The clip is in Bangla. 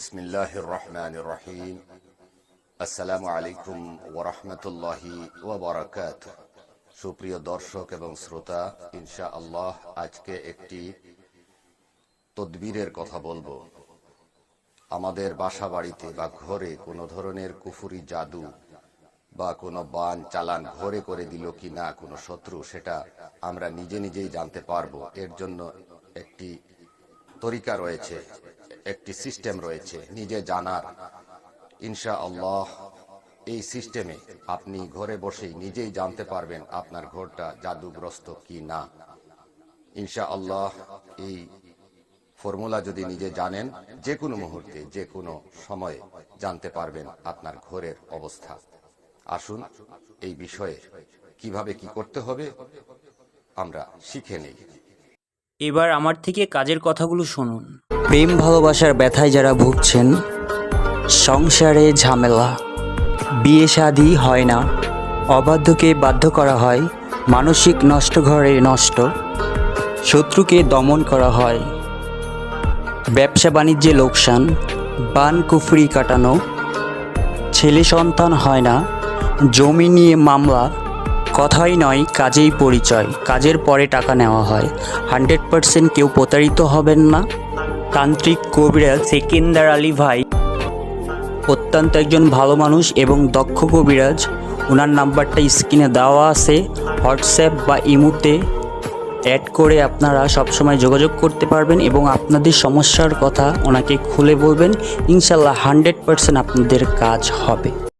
বিসমিল্লাহির রহমানির রহিম। আসসালামু আলাইকুম ওয়া রাহমাতুল্লাহি ওয়া বারাকাতুহু। সুপ্রিয় দর্শক এবং শ্রোতা, ইনশাআল্লাহ আজকে একটি তদবিরের কথা বলবো। আমাদের বাসা বাড়িতে বা ঘরে কোনো ধরনের কুফরি জাদু বা কোনো বান চালান ঘরে করে দিল কি না কোনো শত্রু, সেটা আমরা নিজেই জানতে পারবো। এর জন্য একটি তরিকা রয়েছে, একটি সিস্টেম রয়েছে নিজে জানার। ইনশাআল্লাহ এই সিস্টেমে আপনি ঘরে বসেই নিজেই জানতে পারবেন আপনার ঘরটা জাদুগ্রস্ত কি না। ইনশাআল্লাহ এই ফর্মুলা যদি নিজে জানেন, যে কোনো মুহূর্তে যে কোনো সময়ে জানতে পারবেন আপনার ঘরের অবস্থা। আসুন এই বিষয়ে কিভাবে কি করতে হবে আমরা শিখে নেই। এবার আমার থেকে কাজের কথাগুলো শুনুন। প্রেম ভালোবাসার ব্যথায় যারা ভুগছেন, সংসারে ঝামেলা, বিয়ে শাদী হয় না, অবাধ্যকে বাধ্য করা হয়, মানসিক নষ্ট ঘরে নষ্ট, শত্রুকে দমন করা হয়, ব্যবসা বাণিজ্যে লোকসান, বান কুফরি কাটানো, ছেলে সন্তান হয় না, জমি নিয়ে মামলা, কথাই নয় কাজেই পরিচয়, কাজের পরে টাকা নেওয়া হয়, 100% কেউ প্রতারিত হবেন না। তান্ত্রিক কবিরাজ সেকেন্দার আলী ভাই অত্যন্ত একজন ভালো মানুষ এবং দক্ষ কবিরাজ। ওনার নাম্বারটা স্ক্রিনে দেওয়া আছে, হোয়াটসঅ্যাপ বা ইমোতে অ্যাড করে আপনারা সবসময় যোগাযোগ করতে পারবেন এবং আপনাদের সমস্যার কথা ওনাকে খুলে বলবেন। ইনশাল্লাহ 100% আপনাদের কাজ হবে।